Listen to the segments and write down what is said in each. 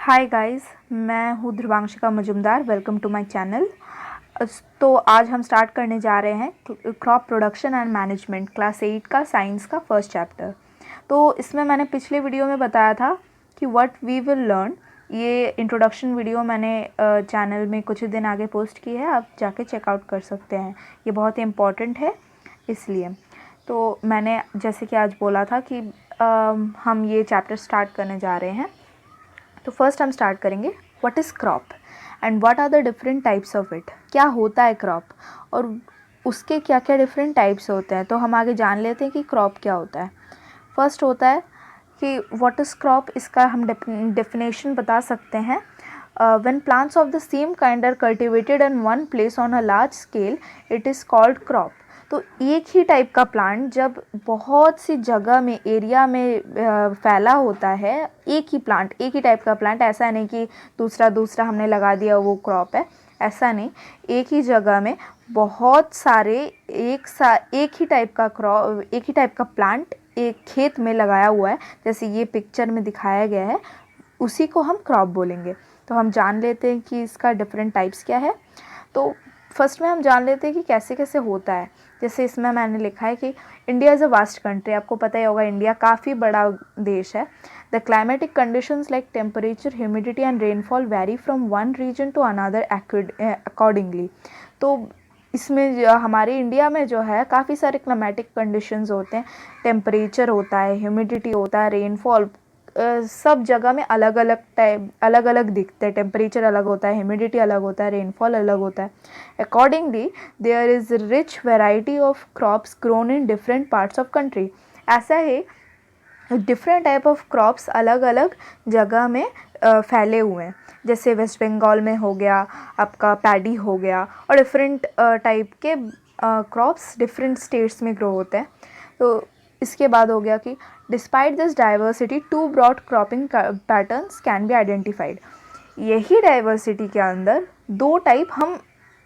हाय guys, मैं हूँ Dhruvanshika Majumdar. Welcome to my channel. तो आज हम स्टार्ट करने जा रहे हैं crop production and management class 8 का साइंस का फर्स्ट चैप्टर। तो इसमें मैंने पिछले वीडियो में बताया था कि व्हाट वी विल लर्न। ये इंट्रोडक्शन वीडियो मैंने चैनल में कुछ दिन आगे पोस्ट की है, आप जाके चेकआउट कर सकते हैं। ये बहुत ही इम्पॉर्टेंट है इसलिए। तो मैंने जैसे कि आज बोला था कि हम ये चैप्टर स्टार्ट करने जा रहे हैं। तो फर्स्ट हम स्टार्ट करेंगे what is crop and what are the different types of it. क्या होता है क्रॉप और उसके क्या क्या डिफरेंट टाइप्स होते हैं। तो हम आगे जान लेते हैं कि क्रॉप क्या होता है। फर्स्ट होता है कि व्हाट इज़ क्रॉप, इसका हम डेफिनेशन बता सकते हैं। When plants of the same kind are cultivated in one place on a large scale, it is called crop. तो एक ही टाइप का प्लांट जब बहुत सी जगह में, एरिया में फैला होता है, एक ही टाइप का प्लांट, ऐसा नहीं कि दूसरा हमने लगा दिया वो क्रॉप है, ऐसा नहीं। एक ही जगह में बहुत सारे एक ही टाइप का प्लांट एक खेत में लगाया हुआ है, जैसे ये पिक्चर में दिखाया गया है, उसी को हम क्रॉप बोलेंगे। तो हम जान लेते हैं कि इसका डिफरेंट टाइप्स क्या है। तो फर्स्ट में हम जान लेते हैं कि कैसे कैसे होता है। जैसे इसमें मैंने लिखा है कि India is a vast country. आपको पता ही होगा इंडिया काफ़ी बड़ा देश है। The climatic conditions like temperature, humidity and rainfall vary from one region to another accordingly. तो इसमें हमारे इंडिया में जो है काफ़ी सारे क्लाइमेटिक कंडीशंस होते हैं। टेम्परेचर होता है, ह्यूमिडिटी होता है, रेनफॉल, सब जगह में अलग अलग दिखते हैं। टेम्परेचर अलग होता है, ह्यूमिडिटी अलग होता है, रेनफॉल अलग होता है। Accordingly there is rich variety of crops grown in different parts of country. ऐसा है, डिफरेंट टाइप ऑफ क्रॉप्स अलग अलग जगह में फैले हुए हैं। जैसे वेस्ट बंगाल में हो गया आपका पैडी हो गया, और डिफरेंट टाइप के क्रॉप्स डिफरेंट स्टेट्स में ग्रो होते हैं। तो इसके बाद हो गया कि despite this diversity two broad cropping patterns can be identified. यही डाइवर्सिटी के अंदर दो टाइप हम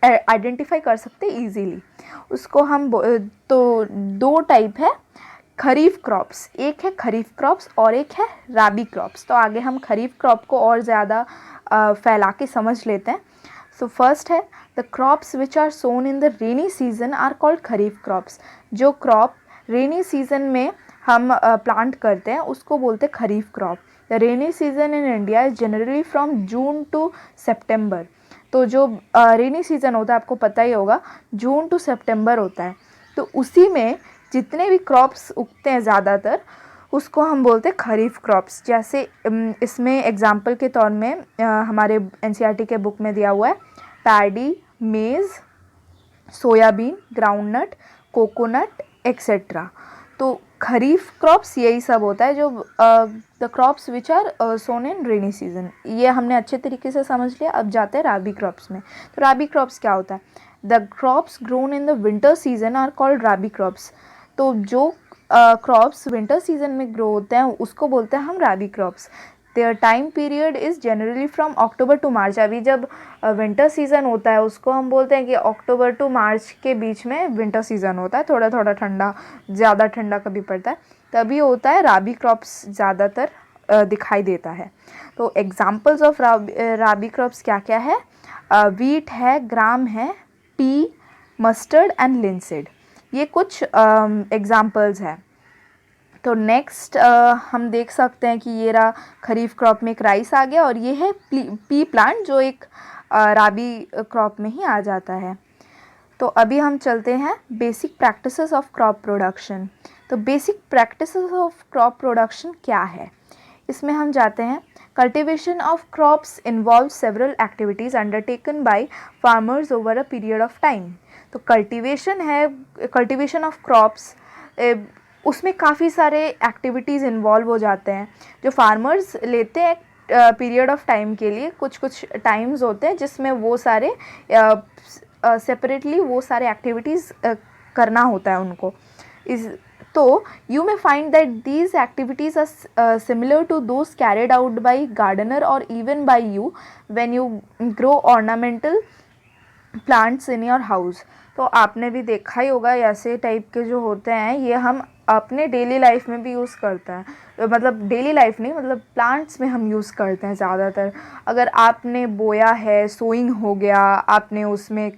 आइडेंटिफाई कर सकते ईजीली। उसको हम तो दो टाइप है खरीफ क्रॉप्स। एक है खरीफ क्रॉप्स और एक है राबी क्रॉप्स। तो आगे हम खरीफ क्रॉप को और ज़्यादा फैला के समझ लेते हैं। सो फर्स्ट है the crops which are sown in the rainy season are called kharif crops. जो क्रॉप रेनी सीजन में हम प्लांट करते हैं उसको बोलते हैं kharif crop. The rainy season in India is generally from June to September. तो जो रेनी सीजन होता है आपको पता ही होगा, जून टू सितंबर होता है। तो उसी में जितने भी क्रॉप्स उगते हैं ज़्यादातर, उसको हम बोलते हैं खरीफ क्रॉप्स। जैसे इसमें एग्जांपल के तौर में हमारे एनसीईआरटी के बुक में दिया हुआ है पैडी, मेज़, सोयाबीन, ग्राउंडनट, कोकोनट एक्सेट्रा। तो खरीफ क्रॉप्स यही सब होता है, जो the crops which are sown in rainy season. ये हमने अच्छे तरीके से समझ लिया। अब जाते हैं राबी क्रॉप्स में। तो राबी क्रॉप्स क्या होता है? The crops grown in the winter season are called rabi crops. तो जो क्रॉप्स विंटर सीजन में ग्रो होते हैं उसको बोलते हैं हम rabi crops. Their time period is generally from October to March. अभी जब विंटर सीज़न होता है उसको हम बोलते हैं कि अक्टूबर टू मार्च के बीच में विंटर सीज़न होता है। थोड़ा थोड़ा ठंडा, ज़्यादा ठंडा कभी पड़ता है, तभी होता है। राबी क्रॉप्स ज़्यादातर दिखाई देता है। तो एग्जाम्पल्स ऑफ राबी क्रॉप्स क्या क्या है? वीट है, ग्राम है, पी, मस्टर्ड एंड लिंसेड। ये कुछ एग्जाम्पल्स हैं। तो नेक्स्ट हम देख सकते हैं कि ये रहा खरीफ क्रॉप में एक राइस आ गया, और ये है पी प्लांट जो एक राबी क्रॉप में ही आ जाता है। तो अभी हम चलते हैं basic practices of crop production. तो basic practices of crop production क्या है, इसमें हम जाते हैं। Cultivation of crops involve several activities undertaken by farmers over a period of time. तो कल्टिवेशन है, कल्टिवेशन ऑफ क्रॉप्स, उसमें काफ़ी सारे एक्टिविटीज़ इन्वॉल्व हो जाते हैं जो फार्मर्स लेते हैं पीरियड ऑफ टाइम के लिए। कुछ कुछ टाइम्स होते हैं जिसमें वो सारे सेपरेटली वो सारे एक्टिविटीज़ करना होता है उनको। तो you may find that these activities are similar to those carried out by gardener or even by you when you grow ornamental plants in your house। तो आपने भी देखा ही होगा ऐसे टाइप के जो होते हैं, ये हम अपने डेली लाइफ में भी यूज़ करते हैं, मतलब डेली लाइफ नहीं, मतलब प्लांट्स में हम यूज़ करते हैं ज़्यादातर। अगर आपने बोया है, सोइंग हो गया, आपने उसमें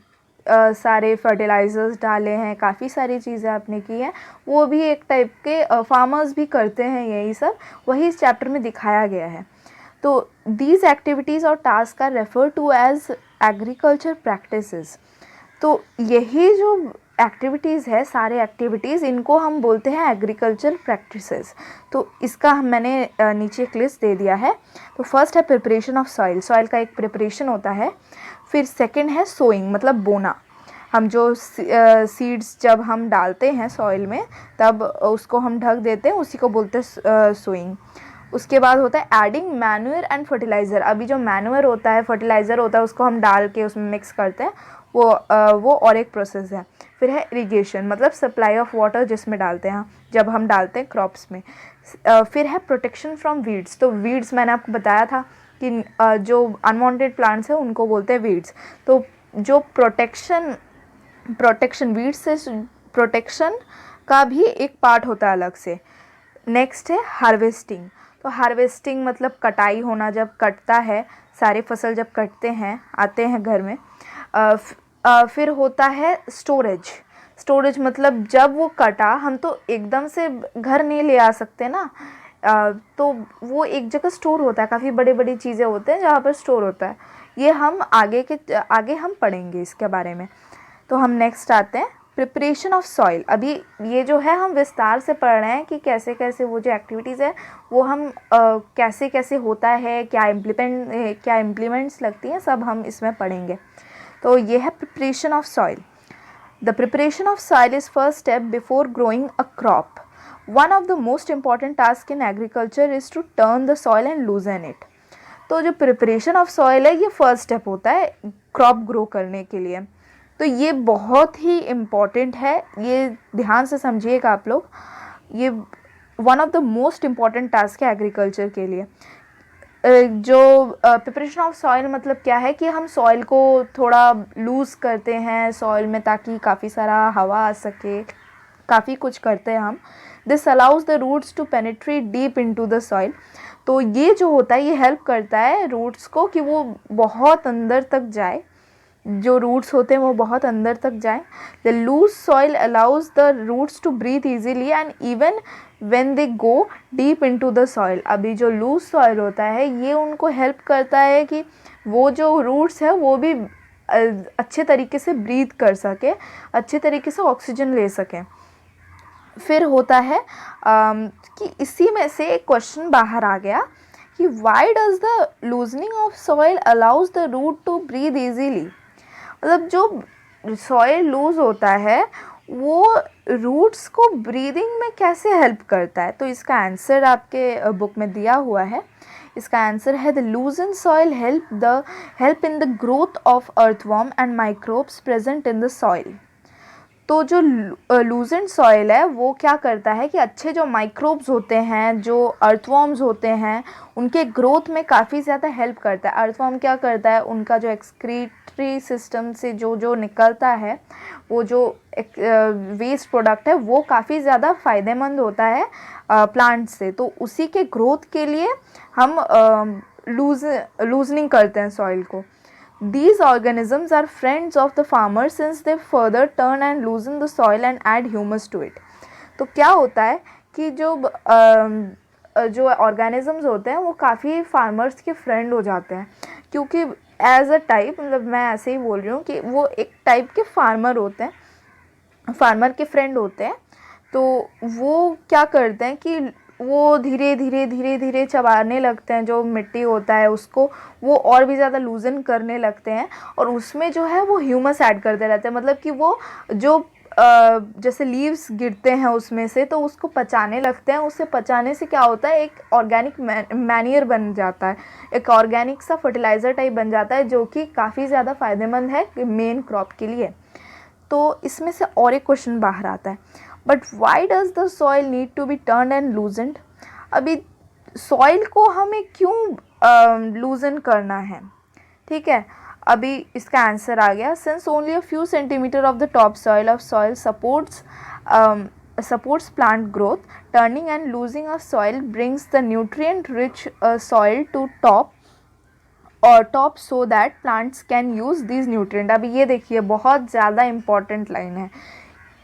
सारे फर्टिलाइज़र्स डाले हैं, काफ़ी सारी चीज़ें आपने की हैं, वो भी एक टाइप के फार्मर्स भी करते हैं यही सब, वही इस चैप्टर में दिखाया गया है। तो दीज एक्टिविटीज़ और task are refer to as agriculture practices. तो यही जो एक्टिविटीज़ है, सारे एक्टिविटीज़, इनको हम बोलते हैं एग्रीकल्चर प्रैक्टिसेस। तो इसका मैंने नीचे एक लिस्ट दे दिया है। तो फर्स्ट है प्रिपरेशन ऑफ सॉइल, सॉइल का एक प्रिपरेशन होता है। फिर सेकंड है सोइंग, मतलब बोना, हम जो सीड्स जब हम डालते हैं सॉइल में तब उसको हम ढक देते हैं, उसी को बोलते हैं सोइंग। उसके बाद होता है एडिंग मैन्यूर एंड फर्टिलाइज़र। अभी जो मैन्यूर होता है, फर्टिलाइज़र होता है, उसको हम डाल के उसमें मिक्स करते हैं, वो और एक प्रोसेस है। फिर है इरिगेशन, मतलब सप्लाई ऑफ वाटर जिसमें डालते हैं जब हम डालते हैं क्रॉप्स में। फिर है प्रोटेक्शन फ्रॉम वीड्स। तो वीड्स मैंने आपको बताया था कि जो अनवांटेड प्लांट्स हैं उनको बोलते हैं वीड्स। तो जो प्रोटेक्शन वीड्स से प्रोटेक्शन का भी एक पार्ट होता है अलग से। नेक्स्ट है हार्वेस्टिंग। तो हार्वेस्टिंग मतलब कटाई होना, जब कटता है, सारे फसल जब कटते हैं, आते हैं घर में। फिर होता है स्टोरेज। स्टोरेज मतलब जब वो कटा, हम तो एकदम से घर नहीं ले आ सकते ना, तो वो एक जगह स्टोर होता है, काफ़ी बड़ी बड़ी चीज़ें होते हैं जहाँ पर स्टोर होता है। ये हम आगे हम पढ़ेंगे इसके बारे में। तो हम नेक्स्ट आते हैं प्रिपरेशन ऑफ सॉइल। अभी ये जो है हम विस्तार से पढ़ रहे हैं कि कैसे कैसे वो जो एक्टिविटीज़ है वो हम कैसे कैसे होता है, क्या इम्प्लीमेंट्स लगती हैं, सब हम इसमें पढ़ेंगे। तो ये है preparation of soil. The preparation of soil is first step before growing a crop. One of the most important task in agriculture is to turn the soil and loosen it. तो जो प्रिपरेशन ऑफ सॉइल है, ये first step होता है crop grow करने के लिए। तो ये बहुत ही इम्पॉर्टेंट है, ये ध्यान से समझिएगा आप लोग। ये one of the most important task है एग्रीकल्चर के लिए। जो प्रिपरेशन ऑफ सॉइल मतलब क्या है कि हम सॉइल को थोड़ा लूज़ करते हैं सॉइल में, ताकि काफ़ी सारा हवा आ सके, काफ़ी कुछ करते हैं हम। This allows the roots to penetrate deep into the soil. तो ये जो होता है, ये हेल्प करता है रूट्स को कि वो बहुत अंदर तक जाए, जो रूट्स होते हैं वो बहुत अंदर तक जाएं। The loose soil allows the roots to breathe easily and even when they go deep into the soil. अभी जो लूज सॉइल होता है, ये उनको हेल्प करता है कि वो जो रूट्स है वो भी अच्छे तरीके से ब्रीथ कर सके, अच्छे तरीके से ऑक्सीजन ले सकें। फिर होता है कि इसी में से एक क्वेश्चन बाहर आ गया कि why does the loosening of soil allows the root to breathe easily. मतलब जो सॉइल लूज होता है वो रूट्स को ब्रीदिंग में कैसे हेल्प करता है। तो इसका आंसर आपके बुक में दिया हुआ है। इसका आंसर है the लूजन soil help in the growth of earthworm and microbes present in the soil. तो जो लूजेंट सॉइल है वो क्या करता है कि अच्छे जो माइक्रोब्स होते हैं, जो अर्थवर्म्स होते हैं, उनके ग्रोथ में काफ़ी ज़्यादा हेल्प करता है। अर्थवर्म क्या करता है, उनका जो एक्सक्रीटरी सिस्टम से जो निकलता है, वो जो वेस्ट प्रोडक्ट है, वो काफ़ी ज़्यादा फ़ायदेमंद होता है प्लांट से। तो उसी के ग्रोथ के लिए हम लूजनिंग करते हैं सॉइल को। These organisms are friends of the farmer since they further turn and loosen the soil and add humus to it. तो क्या होता है कि जो ऑर्गेनिजम्स होते हैं वो काफ़ी फार्मर्स के फ्रेंड हो जाते हैं, क्योंकि एज अ टाइप, मतलब मैं ऐसे ही बोल रही हूँ कि वो एक टाइप के फार्मर होते हैं, फार्मर के फ्रेंड होते हैं। तो वो क्या करते हैं कि वो धीरे धीरे चबाने लगते हैं, जो मिट्टी होता है उसको वो और भी ज़्यादा लूजन करने लगते हैं, और उसमें जो है वो ह्यूमस ऐड करते रहते हैं। मतलब कि वो जो जैसे लीव्स गिरते हैं उसमें से, तो उसको पचाने लगते हैं। उससे पचाने से क्या होता है, एक ऑर्गेनिक मैन्योर बन जाता है, एक ऑर्गेनिक सा फर्टिलाइज़र टाइप बन जाता है, जो कि काफ़ी ज़्यादा फ़ायदेमंद है मेन क्रॉप के लिए। तो इसमें से और एक क्वेश्चन बाहर आता है, but why does the soil need to be turn and loosened. अभी सॉइल को हमें क्यों लूजन करना है, ठीक है। अभी इसका आंसर आ गया, since only a few centimetre of the top soil of soil supports plant growth. Turning and losing a soil brings the nutrient rich soil to top so that plants can use these nutrient. अभी ये देखिए बहुत ज़्यादा important line है,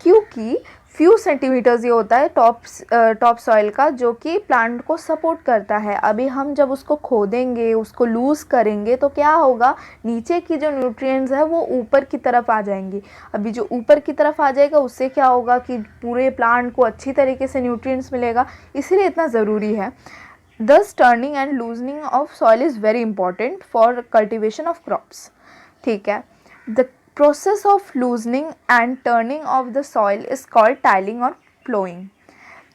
क्योंकि few centimetres ये होता है टॉप सॉइल का जो कि प्लांट को सपोर्ट करता है। अभी हम जब उसको खोदेंगे, उसको लूज़ करेंगे तो क्या होगा, नीचे की जो न्यूट्रिएंट्स है वो ऊपर की तरफ आ जाएंगी। अभी जो ऊपर की तरफ आ जाएगा उससे क्या होगा कि पूरे प्लांट को अच्छी तरीके से न्यूट्रिएंट्स मिलेगा, इसीलिए इतना ज़रूरी है। Thus turning and loosening of soil is very important for cultivation of crops. ठीक है, the process of loosening and turning of the soil is called tiling or plowing.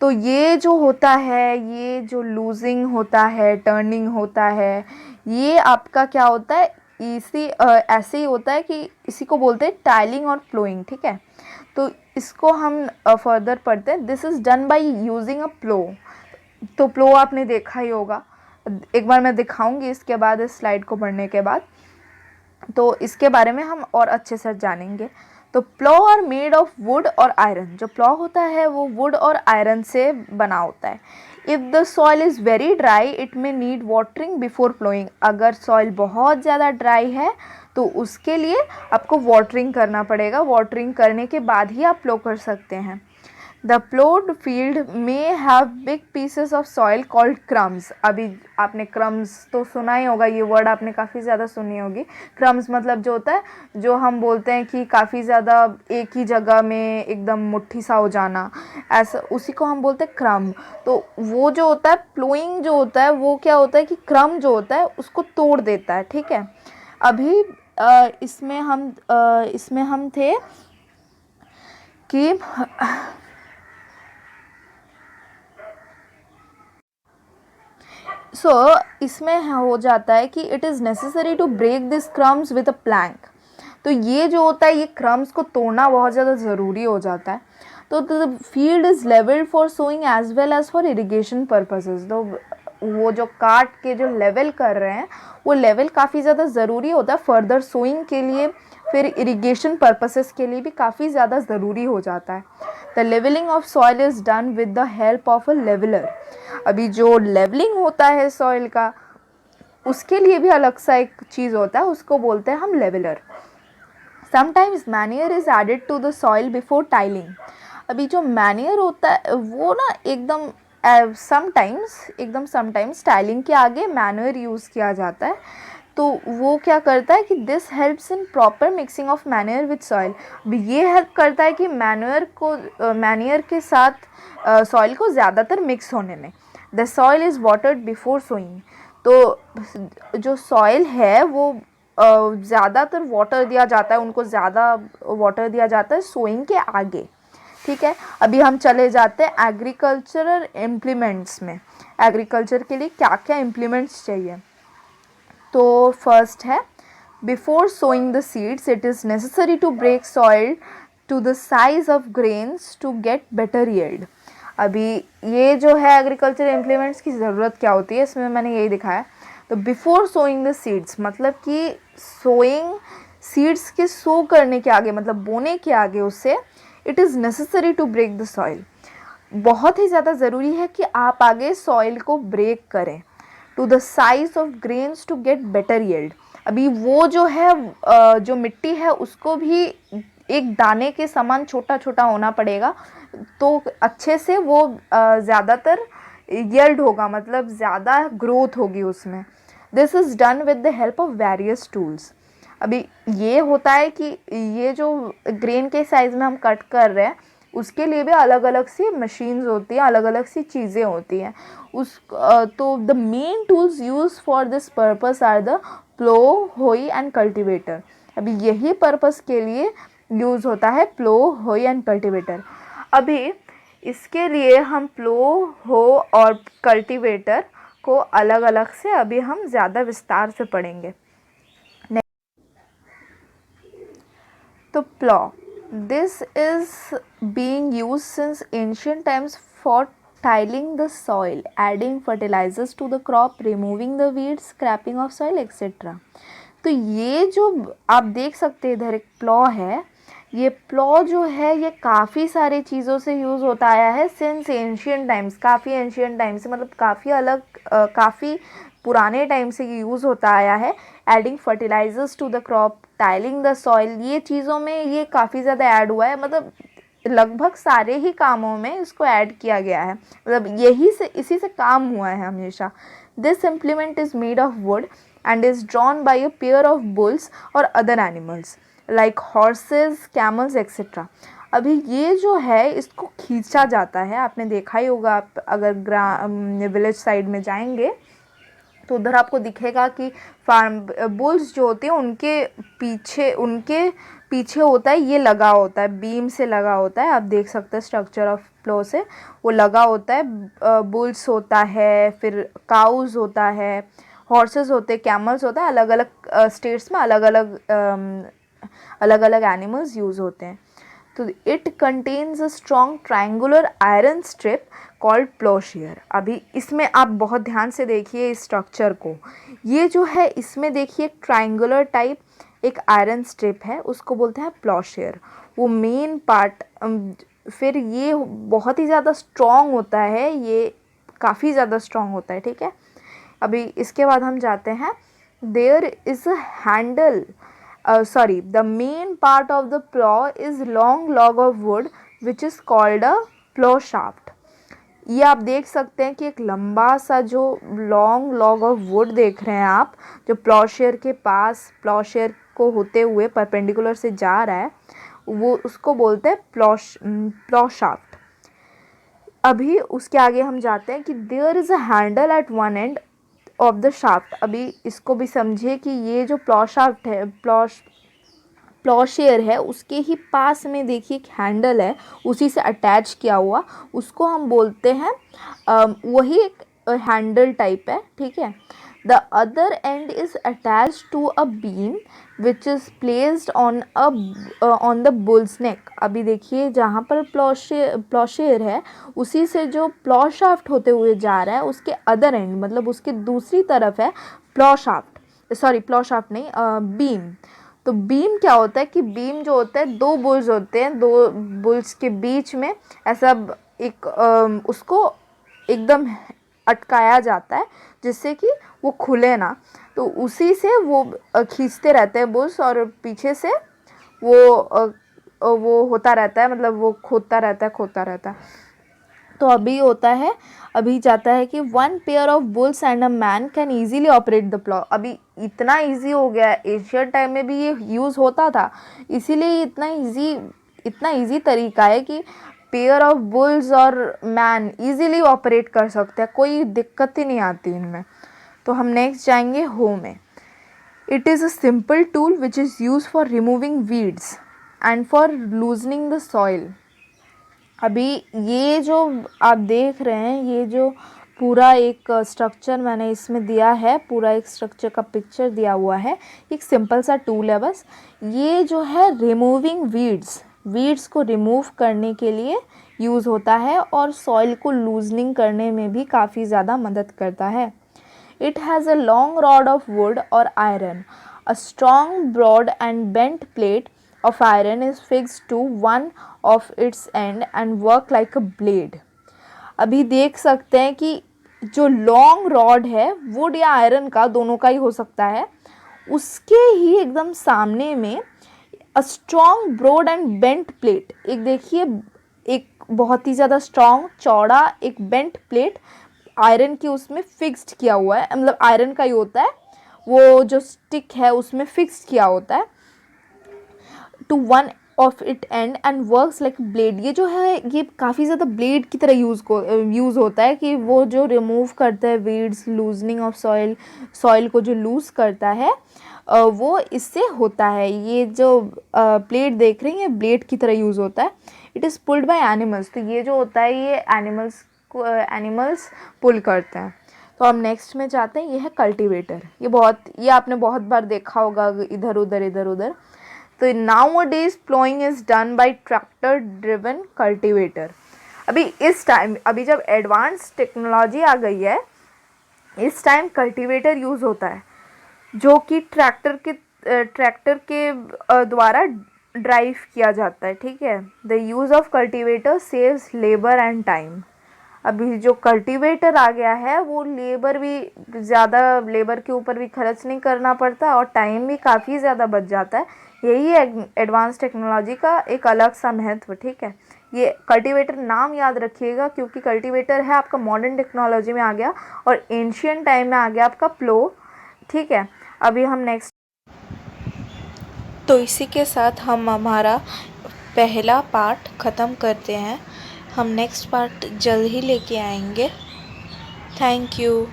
तो ये जो होता है, ये जो लूजिंग होता है, टर्निंग होता है, ये आपका क्या होता है, ऐसे ही होता है कि इसी को बोलते हैं टाइलिंग और प्लोइंग। ठीक है, तो इसको हम फर्दर पढ़ते हैं। This is done by using a plough. तो प्लो आपने देखा ही होगा, एक बार मैं दिखाऊंगी इसके बाद, इस स्लाइड को पढ़ने के बाद तो इसके बारे में हम और अच्छे से जानेंगे। तो प्लो are made of wood or iron. जो प्लो होता है वो वुड और आयरन से बना होता है। If the soil is very dry it may need watering before ploughing. अगर सॉइल बहुत ज़्यादा ड्राई है तो उसके लिए आपको वाटरिंग करना पड़ेगा, वाटरिंग करने के बाद ही आप प्लो कर सकते हैं। The plowed field may have big pieces of soil called crumbs. अभी आपने crumbs तो सुना ही होगा, ये वर्ड आपने काफ़ी ज़्यादा सुनी होगी। crumbs मतलब जो होता है, जो हम बोलते हैं कि काफ़ी ज़्यादा एक ही जगह में एकदम मुट्ठी सा हो जाना, ऐसा, उसी को हम बोलते हैं crumb। तो वो जो होता है प्लोइंग जो होता है वो क्या होता है कि crumb जो होता है उसको तोड़ देता है। ठीक है, अभी इसमें हम थे कि इसमें हो जाता है कि it is necessary to break this crumbs with a plank. तो ये जो होता है, ये क्रम्स को तोड़ना बहुत ज़्यादा ज़रूरी हो जाता है। तो the field is levelled for sowing as well as for irrigation purposes. तो वो जो काट के जो लेवल कर रहे हैं वो लेवल काफ़ी ज़्यादा ज़रूरी होता है फर्दर सोइंग के लिए, फिर इरिगेशन पर्पसेस के लिए भी काफ़ी ज़्यादा ज़रूरी हो जाता है। The levelling of soil is done with the help of a leveller. अभी जो लेवलिंग होता है सॉइल का, उसके लिए भी अलग सा एक चीज़ होता है, उसको बोलते हैं हम leveller. Sometimes manure is added to the soil before tilling. अभी जो मैन्योर होता है वो ना एकदम समटाइम्स टाइलिंग के आगे मैन्योर यूज़ किया जाता है। तो वो क्या करता है कि this helps in proper mixing of manure with soil. अब ये हेल्प करता है कि मैन्योर के साथ सॉइल को ज़्यादातर मिक्स होने में। The soil is watered before sowing. तो जो सॉइल है वो ज़्यादातर वाटर दिया जाता है, उनको ज़्यादा वाटर दिया जाता है सोइंग के आगे। ठीक है, अभी हम चले जाते हैं एग्रीकल्चरल इम्प्लीमेंट्स में। एग्रीकल्चर के लिए क्या क्या इम्प्लीमेंट्स चाहिए। तो फर्स्ट है, before sowing the seeds it is necessary to break soil to the size of grains to get better yield. अभी ये जो है एग्रीकल्चर इम्प्लीमेंट्स की ज़रूरत क्या होती है, इसमें मैंने यही दिखाया। तो बिफोर सोइंग द सीड्स मतलब कि सोइंग सीड्स के सो करने के आगे, मतलब बोने के आगे उससे, it is necessary to break the soil. बहुत ही ज़्यादा ज़रूरी है कि आप आगे सॉइल को ब्रेक करें। To the size of grains to get better yield. अभी वो जो है जो मिट्टी है उसको भी एक दाने के समान छोटा छोटा होना पड़ेगा, तो अच्छे से वो ज़्यादातर यील्ड होगा, मतलब ज़्यादा ग्रोथ होगी उसमें। This is done with the help of various tools. अभी ये होता है कि ये जो ग्रेन के साइज़ में हम कट कर रहे हैं उसके लिए भी अलग अलग सी मशीन्स होती हैं, अलग अलग सी चीज़ें होती हैं। तो the main tools use for this purpose are the plough, hoe and cultivator. अभी यही पर्पस के लिए यूज़ होता है प्लो, होई एंड कल्टिवेटर। अभी इसके लिए हम प्लो, हो और कल्टिवेटर को अलग अलग से अभी हम ज़्यादा विस्तार से पढ़ेंगे। तो प्लो, this is being used since ancient times for tilling the soil, adding fertilizers to the crop, removing the weeds, scraping of soil, etc. तो ये जो आप देख सकते हैं इधर एक प्लॉ है, ये प्लॉ जो है ये काफ़ी सारी चीज़ों से यूज़ होता आया है सिंस एंशियंट टाइम्स, काफ़ी एंशियंट टाइम्स से मतलब काफ़ी अलग काफ़ी पुराने टाइम से ये यूज़ होता आया है। Adding fertilisers to the crop, tilling the soil, ये चीज़ों में ये काफ़ी ज़्यादा ऐड हुआ है, मतलब लगभग सारे ही कामों में इसको ऐड किया गया है, मतलब यही से इसी से काम हुआ है हमेशा। This implement is made of wood and is drawn by a pair of bulls or other animals like horses, camels etcetera. अभी ये जो है इसको खींचा जाता है, आपने देखा ही होगा, आप अगर विलेज साइड में जाएंगे तो उधर आपको दिखेगा कि फार्म बुल्स जो होते हैं उनके पीछे होता है, ये लगा होता है, बीम से लगा होता है, आप देख सकते हैं स्ट्रक्चर ऑफ प्लो से वो लगा होता है। बुल्स होता है, फिर काउज होता है, हॉर्सेस होते हैं, कैमल्स होता है, अलग अलग स्टेट्स में अलग अलग एनिमल्स यूज़ होते हैं। तो it contains a strong triangular iron strip called ploughshare. अभी इसमें आप बहुत ध्यान से देखिए इस स्ट्रक्चर को, ये जो है इसमें देखिए ट्रायंगुलर टाइप एक आयरन स्ट्रिप है, उसको बोलते हैं प्लोशियर। वो मेन पार्ट, फिर ये बहुत ही ज़्यादा स्ट्रॉन्ग होता है, ये काफ़ी ज़्यादा स्ट्रॉन्ग होता है, ठीक है। अभी इसके बाद हम जाते हैं, there is a handle, the main part of the plow is long log of wood which is called a plow shaft। ये आप देख सकते हैं कि एक लंबा सा जो लॉन्ग लॉग ऑफ वुड देख रहे हैं आप, जो प्लॉशेयर के पास प्लॉशेयर को होते हुए परपेंडिकुलर से जा रहा है, वो उसको बोलते हैं प्लॉ शाफ्ट। अभी उसके आगे हम जाते हैं कि there is a handle at one end of the shaft. अभी इसको भी समझिए कि ये जो प्लॉ शाफ्ट है, प्लॉशेयर है, उसके ही पास में देखिए एक हैंडल है उसी से अटैच किया हुआ, उसको हम बोलते हैं वही एक हैंडल टाइप है, ठीक है। The other end is attach to a beam which is placed on the bull's neck. अभी देखिए जहाँ पर प्लॉशेयर है उसी से जो प्लॉ शाफ्ट होते हुए जा रहा है उसके अदर एंड, मतलब उसके दूसरी तरफ है प्लॉ शाफ्ट नहीं, बीम। तो बीम क्या होता है कि बीम जो होता है, दो बुल्स होते हैं, दो बुल्स के बीच में ऐसा एक उसको एकदम अटकाया जाता है जिससे कि वो खुले ना, तो उसी से वो खींचते रहते हैं बुल्स और पीछे से वो होता रहता है, मतलब वो खोदता रहता है। तो अभी होता है, अभी जाता है कि one pair of bulls and a man can easily operate the plough. अभी इतना ईजी हो गया है, एशियन टाइम में भी ये यूज़ होता था, इसीलिए इतना ईजी तरीका है कि पेयर ऑफ बुल्स और मैन ईजीली ऑपरेट कर सकते हैं, कोई दिक्कत ही नहीं आती इनमें। तो हम नेक्स्ट जाएंगे हो में। It is a simple tool which is use for removing weeds and for loosening the soil. अभी ये जो आप देख रहे हैं, ये जो पूरा एक स्ट्रक्चर मैंने इसमें दिया है, पूरा एक स्ट्रक्चर का पिक्चर दिया हुआ है, एक सिंपल सा टूल है बस। ये जो है रिमूविंग वीड्स को रिमूव करने के लिए यूज़ होता है और सॉइल को लूजनिंग करने में भी काफ़ी ज़्यादा मदद करता है। It has a long rod of wood or iron, a strong broad and bent plate of iron is fixed to one of its end and work like a blade। अभी देख सकते हैं कि जो लॉन्ग रॉड है, would या iron का, दोनों का ही हो सकता है, उसके ही एकदम सामने में a strong broad and bent plate, एक देखिए एक बहुत ही ज़्यादा स्ट्रॉन्ग चौड़ा एक बेंट प्लेट आयरन की उसमें फिक्स्ड किया हुआ है, मतलब आयरन का ही होता है, वो जो स्टिक है उसमें फिक्स्ड किया होता है to one of it end and works like blade. ये जो है ये काफ़ी ज़्यादा ब्लेड की तरह यूज़ होता है कि वो जो रिमूव करता है वीड्स, लूजनिंग ऑफ सॉइल को जो लूज़ करता है वो इससे होता है। ये जो ब्लेड देख रही हैं ब्लेड की तरह यूज़ होता है। It is pulled by animals. तो ये जो होता है ये एनिमल्स पुल करते हैं। तो हम नेक्स्ट में जाते हैं, ये है कल्टीवेटर। ये आपने बहुत बार देखा होगा इधर उधर। तो nowadays plowing is done by tractor driven cultivator। अभी जब एडवांस टेक्नोलॉजी आ गई है, इस टाइम कल्टीवेटर यूज़ होता है जो कि ट्रैक्टर के द्वारा ड्राइव किया जाता है, ठीक है। The use of cultivator saves labour and time. अभी जो कल्टीवेटर आ गया है वो लेबर भी ज़्यादा, लेबर के ऊपर भी खर्च नहीं करना पड़ता और टाइम भी काफ़ी ज़्यादा बच जाता है। यही है एडवांस टेक्नोलॉजी का एक अलग सा महत्व, ठीक है। ये कल्टीवेटर नाम याद रखिएगा क्योंकि कल्टीवेटर है आपका मॉडर्न टेक्नोलॉजी में आ गया और एंशियंट टाइम में आ गया आपका प्लो, ठीक है। अभी हम नेक्स्ट, तो इसी के साथ हम हमारा पहला पार्ट ख़त्म करते हैं। हम नेक्स्ट पार्ट जल्द ही लेके आएंगे। Thank you.